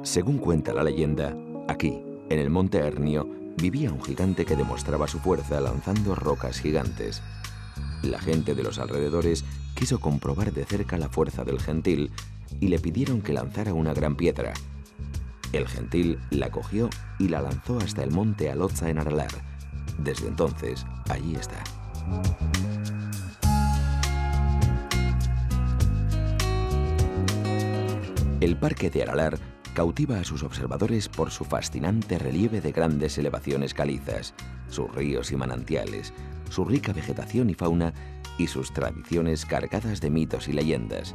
Según cuenta la leyenda, aquí, en el monte Hernio, vivía un gigante que demostraba su fuerza lanzando rocas gigantes. La gente de los alrededores quiso comprobar de cerca la fuerza del gentil y le pidieron que lanzara una gran piedra. El gentil la cogió y la lanzó hasta el monte Alotza en Aralar. Desde entonces, allí está. El parque de Aralar cautiva a sus observadores por su fascinante relieve de grandes elevaciones calizas, sus ríos y manantiales, su rica vegetación y fauna y sus tradiciones cargadas de mitos y leyendas.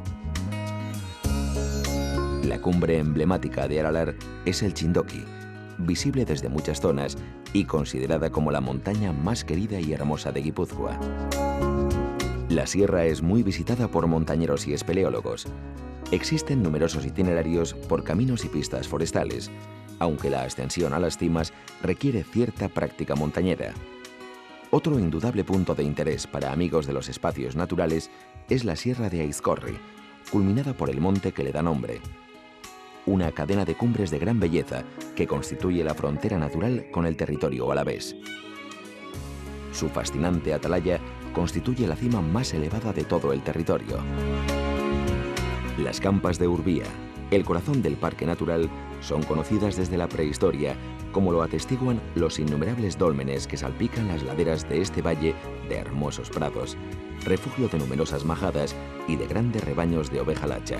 La cumbre emblemática de Aralar es el Chindoki, visible desde muchas zonas y considerada como la montaña más querida y hermosa de Guipúzcoa. La sierra es muy visitada por montañeros y espeleólogos. Existen numerosos itinerarios por caminos y pistas forestales, aunque la ascensión a las cimas requiere cierta práctica montañera. Otro indudable punto de interés para amigos de los espacios naturales es la Sierra de Aizcorri, culminada por el monte que le da nombre. Una cadena de cumbres de gran belleza que constituye la frontera natural con el territorio alavés. Su fascinante atalaya constituye la cima más elevada de todo el territorio. Las campas de Urbía, el corazón del parque natural, son conocidas desde la prehistoria, como lo atestiguan los innumerables dólmenes que salpican las laderas de este valle de hermosos prados, refugio de numerosas majadas y de grandes rebaños de oveja lacha.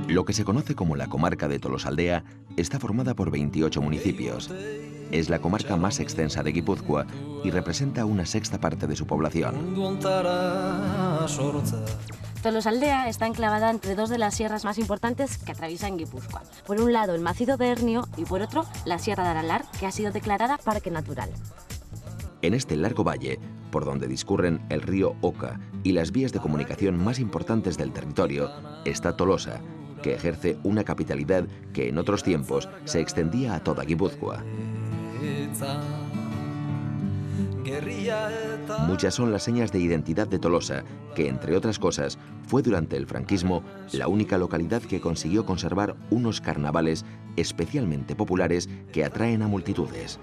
Lo que se conoce como la comarca de Tolosaldea está formada por 28 municipios. Es la comarca más extensa de Guipúzcoa y representa una sexta parte de su población. Tolosaldea está enclavada entre dos de las sierras más importantes que atraviesan Guipúzcoa. Por un lado, el macizo de Hernio y por otro, la Sierra de Aralar, que ha sido declarada Parque Natural. En este largo valle, por donde discurren el río Oca y las vías de comunicación más importantes del territorio, está Tolosa, que ejerce una capitalidad que en otros tiempos se extendía a toda Guipúzcoa. Muchas son las señas de identidad de Tolosa, que entre otras cosas fue durante el franquismo la única localidad que consiguió conservar unos carnavales especialmente populares que atraen a multitudes.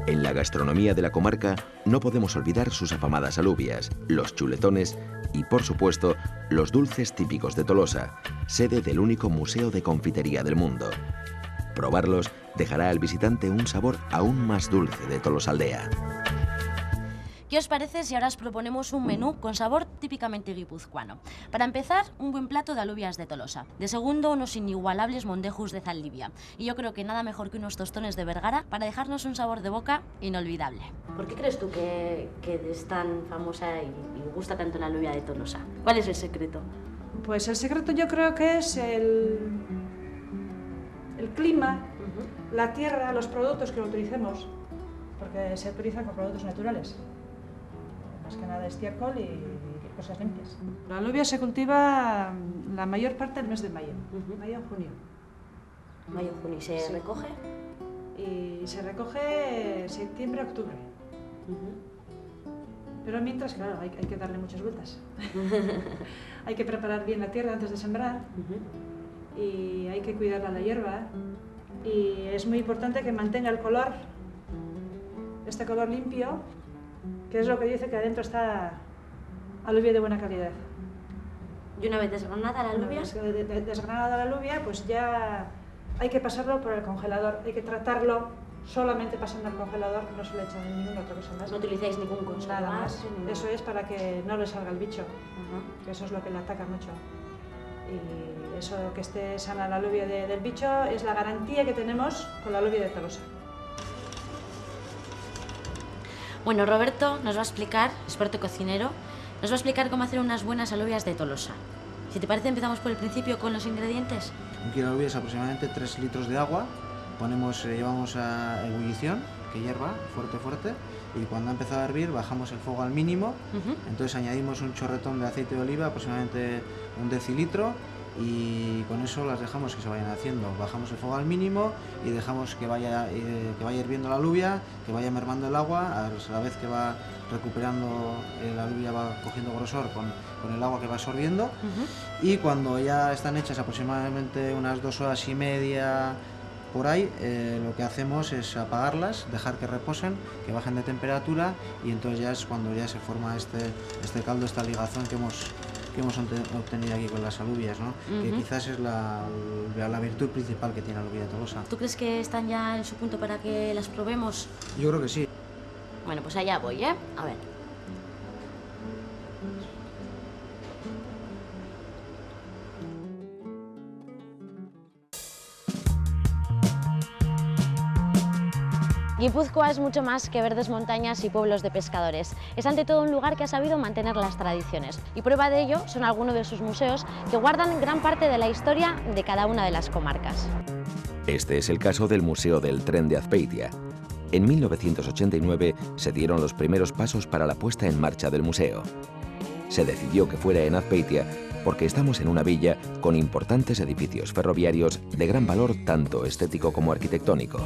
En la gastronomía de la comarca no podemos olvidar sus afamadas alubias, los chuletones y, por supuesto, los dulces típicos de Tolosa, sede del único museo de confitería del mundo. Probarlos dejará al visitante un sabor aún más dulce de Tolosaldea. ¿Qué os parece si ahora os proponemos un menú con sabor típicamente guipuzcoano? Para empezar, un buen plato de alubias de Tolosa. De segundo, unos inigualables mondejos de Zaldivia. Y yo creo que nada mejor que unos tostones de Vergara para dejarnos un sabor de boca inolvidable. ¿Por qué crees tú que es tan famosa y gusta tanto la alubia de Tolosa? ¿Cuál es el secreto? Pues el secreto yo creo que es el clima, la tierra, los productos que utilicemos, porque se utilizan con productos naturales. Más que nada estiércol y cosas limpias. La alubia se cultiva la mayor parte del mes de mayo, mayo-junio. Mayo-junio, ¿se recoge? Y se recoge septiembre-octubre. Pero mientras, claro, hay que darle muchas vueltas. Hay que preparar bien la tierra antes de sembrar y hay que cuidar la hierba. Y es muy importante que mantenga el color, este color limpio, que es lo que dice que adentro está alubia de buena calidad. ¿Y una vez desgranada la alubia? Desgranada la alubia, pues ya hay que pasarlo por el congelador, hay que tratarlo solamente pasando al congelador, no se le echa ninguna otra cosa más. ¿No utilizáis ningún conservante? Nada más, eso es para que no le salga el bicho, que eso es lo que le ataca mucho. Y eso, que esté sana la alubia del bicho, es la garantía que tenemos con la alubia de Tolosa. Bueno, Roberto nos va a explicar, experto cocinero, Nos va a explicar cómo hacer unas buenas alubias de Tolosa. Si te parece, empezamos por el principio con los ingredientes. Un kilo de alubias, aproximadamente 3 litros de agua. Llevamos a ebullición, que hierva fuerte, y cuando ha empezado a hervir bajamos el fuego al mínimo. Entonces añadimos un chorretón de aceite de oliva, aproximadamente 1 decilitro, y con eso las dejamos que se vayan haciendo. Bajamos el fuego al mínimo y dejamos que vaya hirviendo la alubia, que vaya mermando el agua, a la vez que va recuperando, la alubia va cogiendo grosor con el agua que va absorbiendo. Y cuando ya están hechas aproximadamente unas 2 horas y media por ahí, lo que hacemos es apagarlas, dejar que reposen, que bajen de temperatura, y entonces ya es cuando ya se forma este caldo, esta ligazón que hemos obtenido aquí con las alubias, ¿no? Que quizás es la virtud principal que tiene la alubia de Tolosa. ¿Tú crees que están ya en su punto para que las probemos? Yo creo que sí. Bueno, pues allá voy, ¿eh? A ver. Guipúzcoa es mucho más que verdes montañas y pueblos de pescadores. Es ante todo un lugar que ha sabido mantener las tradiciones. Y prueba de ello son algunos de sus museos que guardan gran parte de la historia de cada una de las comarcas. Este es el caso del Museo del Tren de Azpeitia. En 1989 se dieron los primeros pasos para la puesta en marcha del museo. Se decidió que fuera en Azpeitia porque estamos en una villa con importantes edificios ferroviarios de gran valor tanto estético como arquitectónico.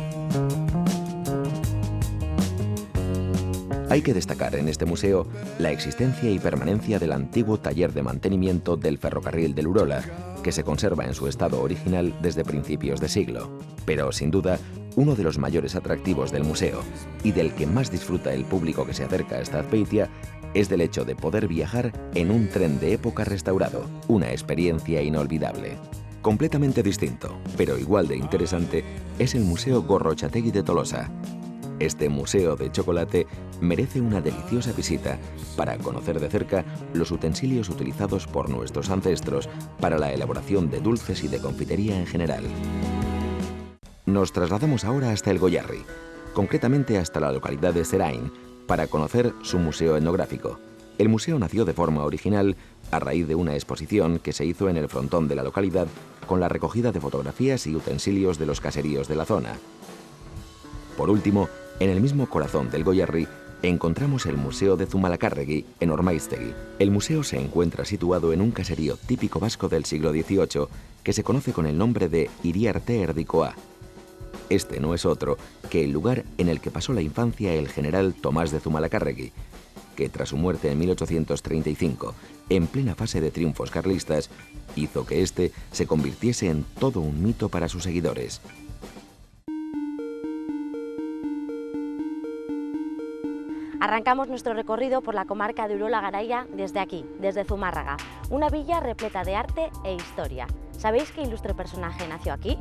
Hay que destacar en este museo la existencia y permanencia del antiguo taller de mantenimiento del ferrocarril del Urola, que se conserva en su estado original desde principios de siglo. Pero, sin duda, uno de los mayores atractivos del museo y del que más disfruta el público que se acerca hasta Azpeitia es del hecho de poder viajar en un tren de época restaurado, una experiencia inolvidable. Completamente distinto, pero igual de interesante, es el Museo Gorrotxategi de Tolosa. Este museo de chocolate merece una deliciosa visita para conocer de cerca los utensilios utilizados por nuestros ancestros para la elaboración de dulces y de confitería en general. Nos trasladamos ahora hasta el Goierri, concretamente hasta la localidad de Zerain, para conocer su museo etnográfico. El museo nació de forma original a raíz de una exposición que se hizo en el frontón de la localidad con la recogida de fotografías y utensilios de los caseríos de la zona. Por último, en el mismo corazón del Goierri encontramos el Museo de Zumalacárregui, en Ormaiztegi. El museo se encuentra situado en un caserío típico vasco del siglo XVIII que se conoce con el nombre de Iriarte Erdikoa. Este no es otro que el lugar en el que pasó la infancia el general Tomás de Zumalacárregui, que tras su muerte en 1835, en plena fase de triunfos carlistas, hizo que este se convirtiese en todo un mito para sus seguidores. Arrancamos nuestro recorrido por la comarca de Urola Garaia desde aquí, desde Zumárraga, una villa repleta de arte e historia. ¿Sabéis qué ilustre personaje nació aquí?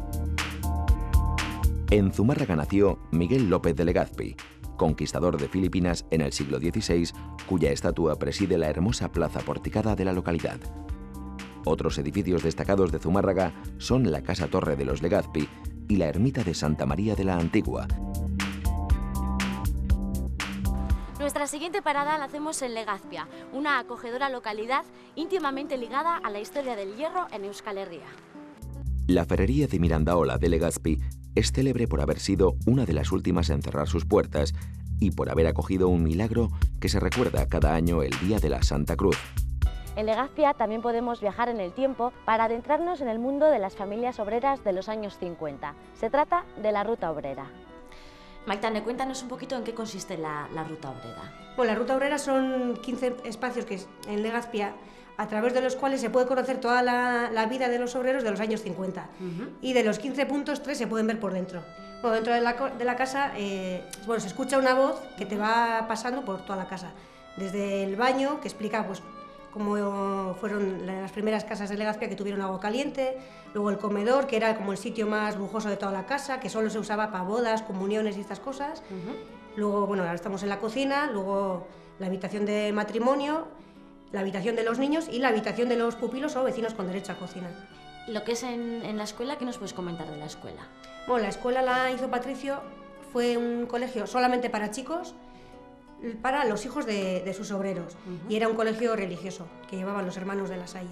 En Zumárraga nació Miguel López de Legazpi, conquistador de Filipinas en el siglo XVI, cuya estatua preside la hermosa plaza porticada de la localidad. Otros edificios destacados de Zumárraga son la Casa Torre de los Legazpi y la ermita de Santa María de la Antigua. Nuestra siguiente parada la hacemos en Legazpia, una acogedora localidad íntimamente ligada a la historia del hierro en Euskal Herria. La ferrería de Mirandaola de Legazpi es célebre por haber sido una de las últimas en cerrar sus puertas y por haber acogido un milagro que se recuerda cada año el Día de la Santa Cruz. En Legazpia también podemos viajar en el tiempo para adentrarnos en el mundo de las familias obreras de los años 50. Se trata de la Ruta Obrera. Maitane, cuéntanos un poquito en qué consiste la Ruta Obrera. Bueno, la Ruta Obrera son 15 espacios que en Legazpia, a través de los cuales se puede conocer toda la vida de los obreros de los años 50. Y de los 15 puntos, 3 se pueden ver por dentro. Bueno, dentro de la casa se escucha una voz que te va pasando por toda la casa. Desde el baño, que explica pues, cómo fueron las primeras casas de Legazpia que tuvieron agua caliente, luego el comedor, que era como el sitio más lujoso de toda la casa, que solo se usaba para bodas, comuniones y estas cosas. Luego, bueno, ahora estamos en la cocina, luego la habitación de matrimonio, la habitación de los niños y la habitación de los pupilos o vecinos con derecho a cocina. Lo que es en la escuela, ¿qué nos puedes comentar de la escuela? Bueno, la escuela la hizo Patricio, fue un colegio solamente para chicos. para los hijos de sus obreros. Y era un colegio religioso que llevaban los hermanos de La Salle.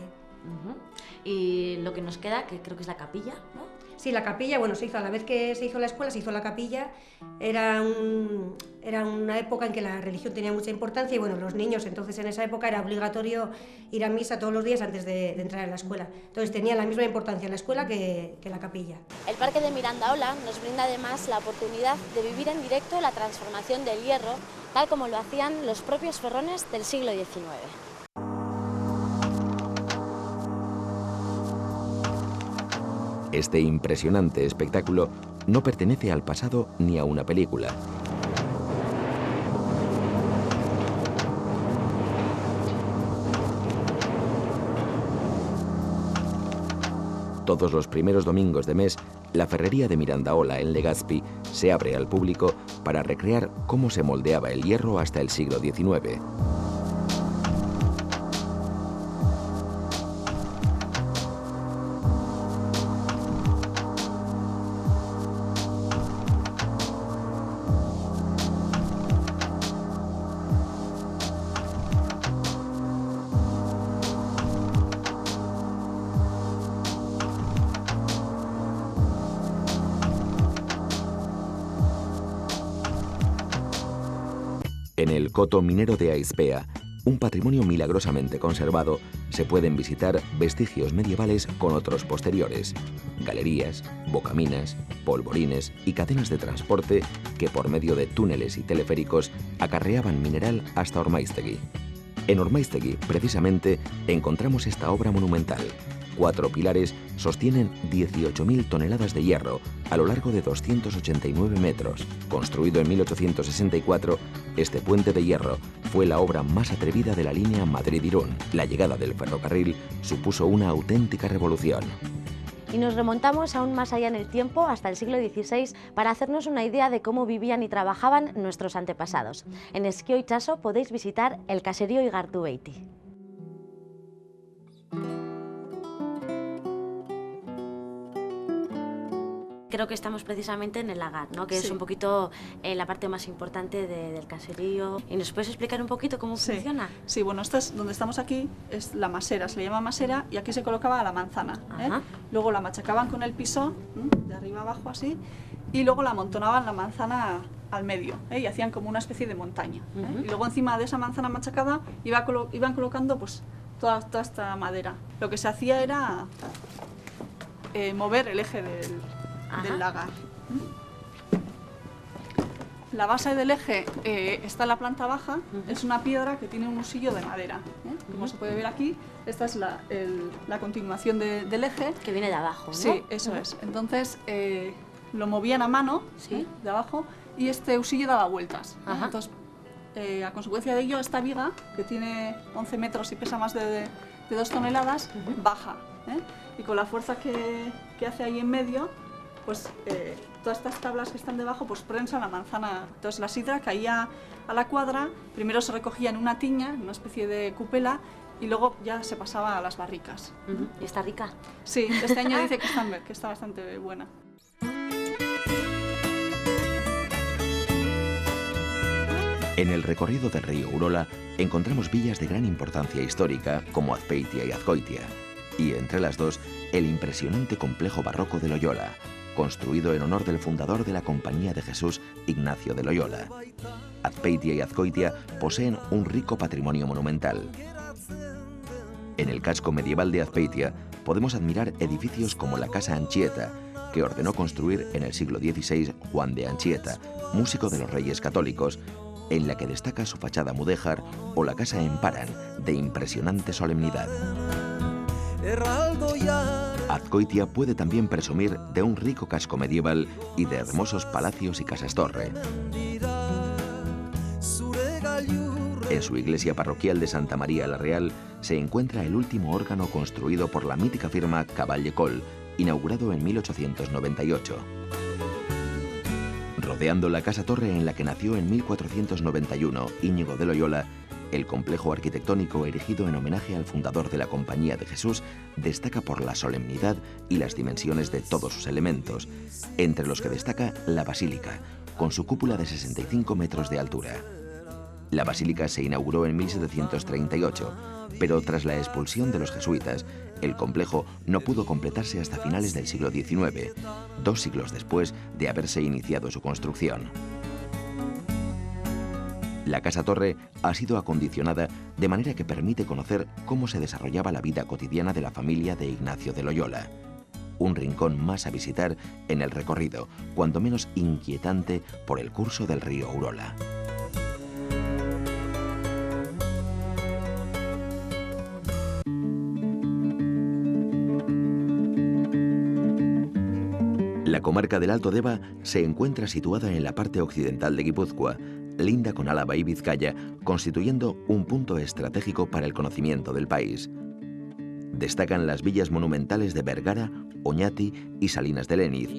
Y lo que nos queda, que creo que es la capilla, ¿no? Sí, la capilla, bueno, se hizo a la vez que se hizo la escuela, se hizo la capilla. Era una época en que la religión tenía mucha importancia y bueno, los niños entonces en esa época era obligatorio ir a misa todos los días antes de entrar en la escuela. Entonces tenía la misma importancia la escuela que la capilla. El Parque de Mirandaola nos brinda además la oportunidad de vivir en directo la transformación del hierro, tal como lo hacían los propios ferrones del siglo XIX. Este impresionante espectáculo no pertenece al pasado ni a una película. Todos los primeros domingos de mes, la ferrería de Mirandaola en Legazpi se abre al público para recrear cómo se moldeaba el hierro hasta el siglo XIX. En el coto minero de Aizpea, un patrimonio milagrosamente conservado, se pueden visitar vestigios medievales con otros posteriores, galerías, bocaminas, polvorines y cadenas de transporte que por medio de túneles y teleféricos acarreaban mineral hasta Ormaiztegi. En Ormaiztegi, precisamente, encontramos esta obra monumental. 4 pilares sostienen 18.000 toneladas de hierro a lo largo de 289 metros. Construido en 1864, este puente de hierro fue la obra más atrevida de la línea Madrid-Irún. La llegada del ferrocarril supuso una auténtica revolución. Y nos remontamos aún más allá en el tiempo, hasta el siglo XVI, para hacernos una idea de cómo vivían y trabajaban nuestros antepasados. En Esquio y Chaso podéis visitar el caserío Igartubeiti. Creo que estamos precisamente en el lagar, ¿no? Que Sí. es un poquito la parte más importante del caserío. ¿Y nos puedes explicar un poquito cómo Sí. funciona? Sí, bueno, donde estamos aquí es la masera, se le llama masera y aquí se colocaba la manzana. Ajá. Luego la machacaban con el pisón, de arriba abajo así, y luego la amontonaban la manzana al medio y hacían como una especie de montaña. Ujú. Y luego encima de esa manzana machacada iban colocando pues toda esta madera. Lo que se hacía era mover el eje Ajá. del lagar. La base del eje está en la planta baja, es una piedra que tiene un husillo de madera. Como se puede ver aquí, esta es la continuación del eje. Que viene de abajo, ¿no? Sí, eso es. Entonces lo movían a mano, Sí. de abajo, y este husillo daba vueltas. Ajá. Entonces, a consecuencia de ello, esta viga, que tiene 11 metros y pesa más de 2 toneladas, baja. Y con la fuerza que hace ahí en medio, pues todas estas tablas que están debajo pues prensan la manzana. Entonces la sidra caía a la cuadra, primero se recogía en una tiña, en una especie de cupela, y luego ya se pasaba a las barricas. Ujú. ¿Y está rica? Sí, este año dice que está bastante buena. En el recorrido del río Urola encontramos villas de gran importancia histórica como Azpeitia y Azkoitia, y entre las dos el impresionante complejo barroco de Loyola, construido en honor del fundador de la Compañía de Jesús, Ignacio de Loyola. Azpeitia y Azkoitia poseen un rico patrimonio monumental. En el casco medieval de Azpeitia podemos admirar edificios como la Casa Anchieta, que ordenó construir en el siglo XVI Juan de Anchieta, músico de los Reyes Católicos, en la que destaca su fachada mudéjar, o la Casa Emparan, de impresionante solemnidad. Azkoitia puede también presumir de un rico casco medieval y de hermosos palacios y casas torre. En su iglesia parroquial de Santa María la Real se encuentra el último órgano construido por la mítica firma Cavall-Coll, inaugurado en 1898. Rodeando la casa-torre en la que nació en 1491 Íñigo de Loyola, el complejo arquitectónico erigido en homenaje al fundador de la Compañía de Jesús destaca por la solemnidad y las dimensiones de todos sus elementos, entre los que destaca la basílica, con su cúpula de 65 metros de altura. La basílica se inauguró en 1738, pero tras la expulsión de los jesuitas, el complejo no pudo completarse hasta finales del siglo XIX, 2 siglos después de haberse iniciado su construcción. La Casa Torre ha sido acondicionada de manera que permite conocer cómo se desarrollaba la vida cotidiana de la familia de Ignacio de Loyola. Un rincón más a visitar en el recorrido, cuando menos inquietante, por el curso del río Urola. La comarca del Alto Deva se encuentra situada en la parte occidental de Guipúzcoa, linda con Álava y Vizcaya, constituyendo un punto estratégico para el conocimiento del país. Destacan las villas monumentales de Vergara, Oñati y Salinas de Leniz.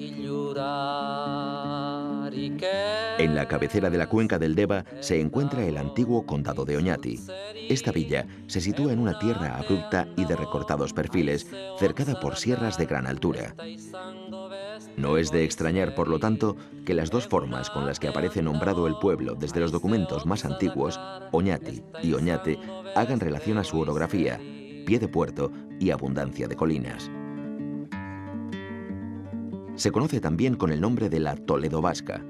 En la cabecera de la cuenca del Deva se encuentra el antiguo condado de Oñati. Esta villa se sitúa en una tierra abrupta y de recortados perfiles, cercada por sierras de gran altura. No es de extrañar, por lo tanto, que las dos formas con las que aparece nombrado el pueblo desde los documentos más antiguos, Oñati y Oñate, hagan relación a su orografía, pie de puerto y abundancia de colinas. Se conoce también con el nombre de la Toledo Vasca.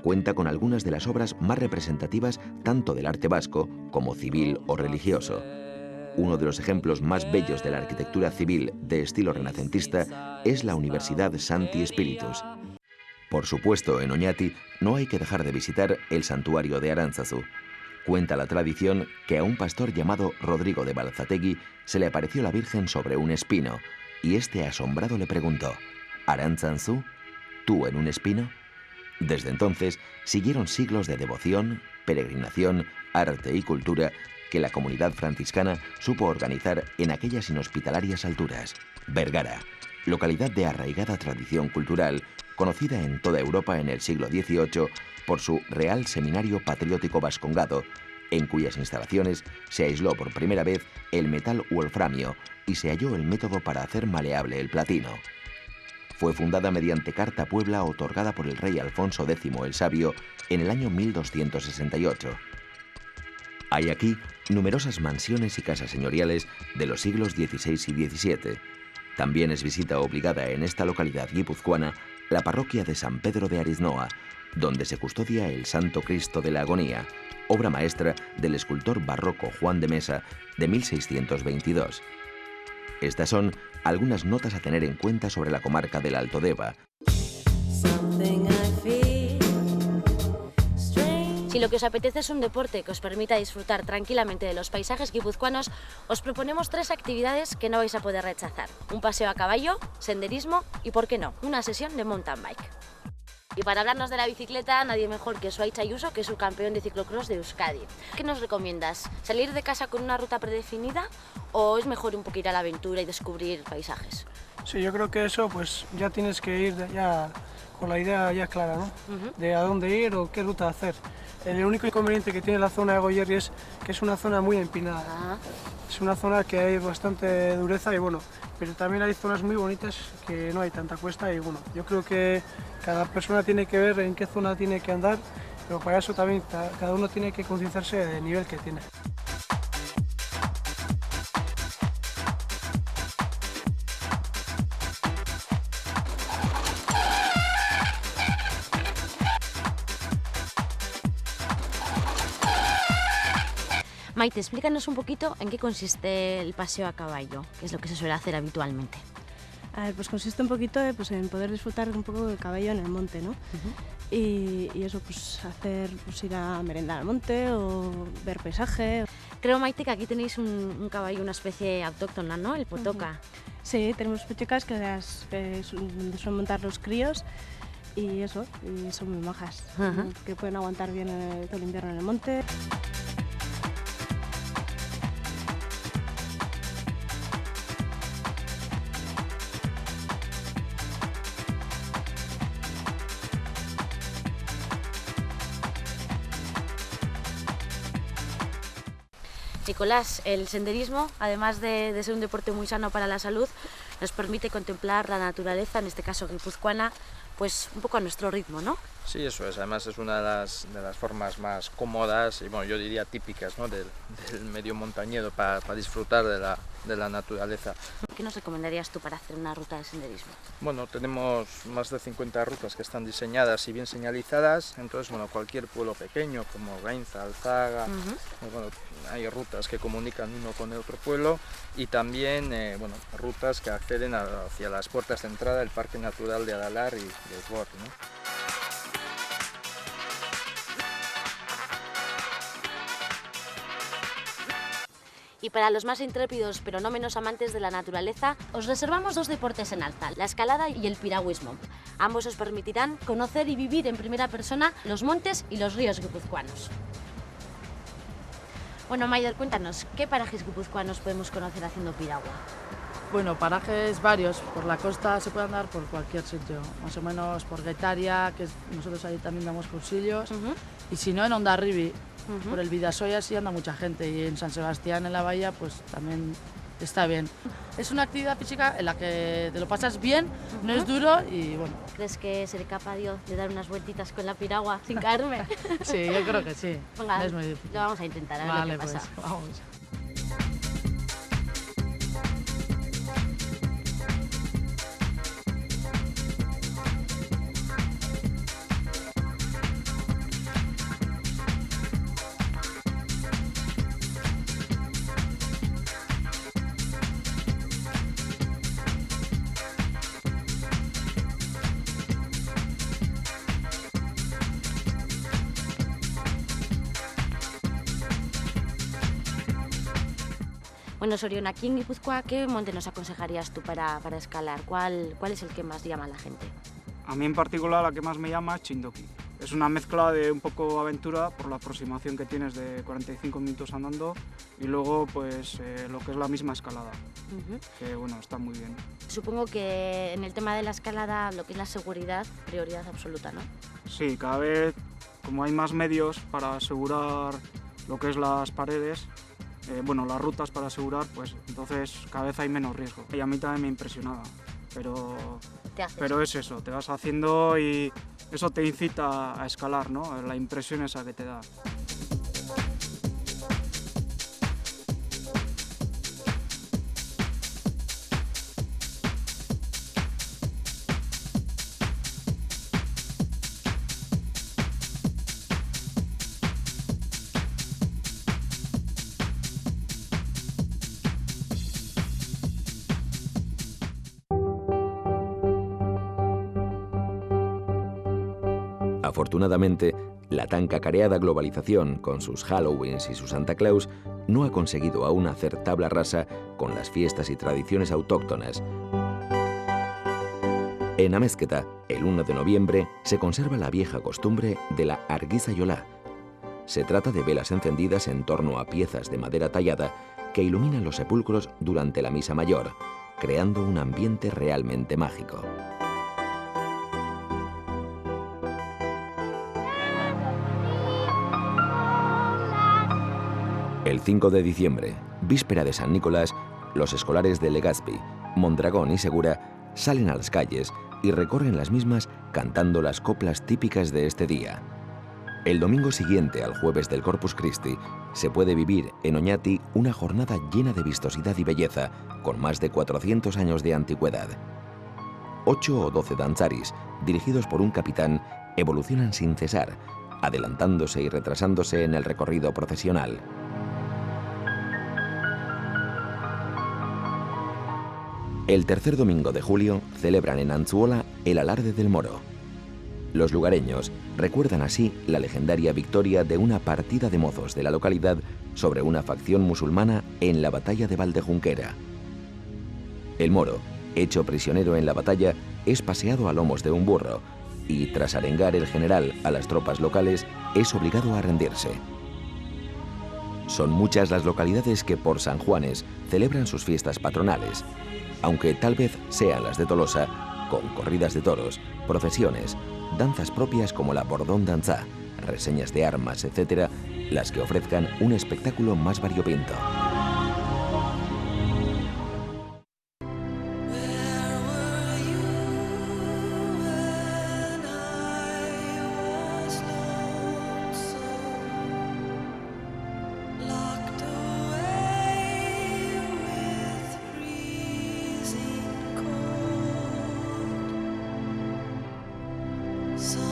Cuenta con algunas de las obras más representativas tanto del arte vasco como civil o religioso. Uno de los ejemplos más bellos de la arquitectura civil de estilo renacentista es la Universidad Sancti Spiritus. Por supuesto, en Oñati no hay que dejar de visitar el santuario de Arantzazu. Cuenta la tradición que a un pastor llamado Rodrigo de Balzategui se le apareció la Virgen sobre un espino, y este asombrado le preguntó: «¿Arantzazu? ¿Tú en un espino?». Desde entonces siguieron siglos de devoción, peregrinación, arte y cultura que la comunidad franciscana supo organizar en aquellas inhospitalarias alturas. Vergara, localidad de arraigada tradición cultural, conocida en toda Europa en el siglo XVIII por su Real Seminario Patriótico Vascongado, en cuyas instalaciones se aisló por primera vez el metal wolframio y se halló el método para hacer maleable el platino. Fue fundada mediante carta Puebla otorgada por el rey Alfonso X el Sabio en el año 1268. Hay aquí numerosas mansiones y casas señoriales de los siglos XVI y XVII. También es visita obligada en esta localidad guipuzcoana la parroquia de San Pedro de Ariznoa, donde se custodia el Santo Cristo de la Agonía, obra maestra del escultor barroco Juan de Mesa de 1622. Estas son algunas notas a tener en cuenta sobre la comarca del Alto Deva. Si lo que os apetece es un deporte que os permita disfrutar tranquilamente de los paisajes guipuzcoanos, os proponemos 3 actividades que no vais a poder rechazar. Un paseo a caballo, senderismo y, ¿por qué no?, una sesión de mountain bike. Y para hablarnos de la bicicleta, nadie mejor que Suaitz Ayuso, que es subcampeón de ciclocross de Euskadi. ¿Qué nos recomiendas? ¿Salir de casa con una ruta predefinida o es mejor un poco ir a la aventura y descubrir paisajes? Sí, yo creo que eso pues ya tienes que ir ya con la idea ya clara, ¿no? De a dónde ir o qué ruta hacer. El único inconveniente que tiene la zona de Goierri es que es una zona muy empinada. Es una zona que hay bastante dureza y bueno, pero también hay zonas muy bonitas que no hay tanta cuesta y bueno, yo creo que cada persona tiene que ver en qué zona tiene que andar, pero para eso también cada uno tiene que concienciarse del nivel que tiene. Maite, explícanos un poquito en qué consiste el paseo a caballo, que es lo que se suele hacer habitualmente. A ver, pues consiste un poquito en poder disfrutar un poco del caballo en el monte, ¿no? Y eso, pues hacer, pues ir a merendar al monte o ver paisaje. Creo, Maite, que aquí tenéis un caballo, una especie autóctona, ¿no? El potoca. Sí, tenemos pochocas que suelen montar los críos y eso, y son muy majas, que pueden aguantar bien todo el invierno en el monte. Nicolás, el senderismo, además de ser un deporte muy sano para la salud, nos permite contemplar la naturaleza, en este caso guipuzcoana, pues un poco a nuestro ritmo, ¿no? Sí, eso es. Además es una de las formas más cómodas y bueno, yo diría típicas, ¿no? del medio montañedo para disfrutar de la naturaleza. ¿Qué nos recomendarías tú para hacer una ruta de senderismo? Bueno, tenemos más de 50 rutas que están diseñadas y bien señalizadas, entonces bueno, cualquier pueblo pequeño como Gainza, Alzaga, bueno, hay rutas que comunican uno con el otro pueblo y también bueno, rutas que acceden hacia las puertas de entrada del Parque Natural de Adalar y de Osbord, ¿no? Y para los más intrépidos, pero no menos amantes de la naturaleza, Os reservamos 2 deportes en alza, la escalada y el piragüismo. ambos os permitirán Conocer y vivir en primera persona los montes y los ríos guipuzcoanos. Bueno, Maider, cuéntanos, ¿qué parajes guipuzcoanos podemos conocer haciendo piragua? Bueno, parajes varios. Por la costa se puede andar por cualquier sitio, más o menos por Guetaria, que nosotros ahí también damos cursillos, y si no en Hondarribi, por el Vidasoya sí anda mucha gente, y en San Sebastián, en la bahía, pues también está bien. Es una actividad física en la que te lo pasas bien, no es duro y bueno. ¿Crees que seré capaz yo de dar unas vueltitas con la piragua sin caerme? Sí, yo creo que sí. Venga, no es muy difícil. Lo vamos a intentar, a ver vale, lo que pasa. Pues, vamos. Bueno, Sorion, aquí en Guipúzcoa, ¿qué monte nos aconsejarías tú para escalar? ¿Cuál es el que más llama a la gente? A mí en particular la que más me llama es Chindoki. Es una mezcla de un poco aventura por la aproximación que tienes de 45 minutos andando y luego pues lo que es la misma escalada, que bueno, está muy bien. Supongo que en el tema de la escalada lo que es la seguridad, prioridad absoluta, ¿no? Sí, cada vez como hay más medios para asegurar lo que es las paredes, bueno, las rutas para asegurar, pues entonces cada vez hay menos riesgo. Y a mí también me impresionaba, pero es eso, te vas haciendo y eso te incita a escalar, ¿no? La impresión esa que te da. Afortunadamente, la tan cacareada globalización, con sus Halloweens y sus Santa Claus, no ha conseguido aún hacer tabla rasa con las fiestas y tradiciones autóctonas. En Amezqueta, el 1 de noviembre, se conserva la vieja costumbre de la Argiza Yolá. Se trata de velas encendidas en torno a piezas de madera tallada que iluminan los sepulcros durante la misa mayor, creando un ambiente realmente mágico. El 5 de diciembre, víspera de San Nicolás, los escolares de Legazpi, Mondragón y Segura salen a las calles y recorren las mismas cantando las coplas típicas de este día. El domingo siguiente al jueves del Corpus Christi se puede vivir en Oñati una jornada llena de vistosidad y belleza, con más de 400 años de antigüedad. 8 o 12 danzaris, dirigidos por un capitán, evolucionan sin cesar, adelantándose y retrasándose en el recorrido procesional. El tercer domingo de julio celebran en Antzuola el alarde del Moro. Los lugareños recuerdan así la legendaria victoria de una partida de mozos de la localidad sobre una facción musulmana en la batalla de Valdejunquera. El Moro, hecho prisionero en la batalla, es paseado a lomos de un burro y, tras arengar el general a las tropas locales, es obligado a rendirse. Son muchas las localidades que por San Juanes celebran sus fiestas patronales, aunque tal vez sean las de Tolosa, con corridas de toros, procesiones, danzas propias como la bordón danza, reseñas de armas, etc., las que ofrezcan un espectáculo más variopinto. So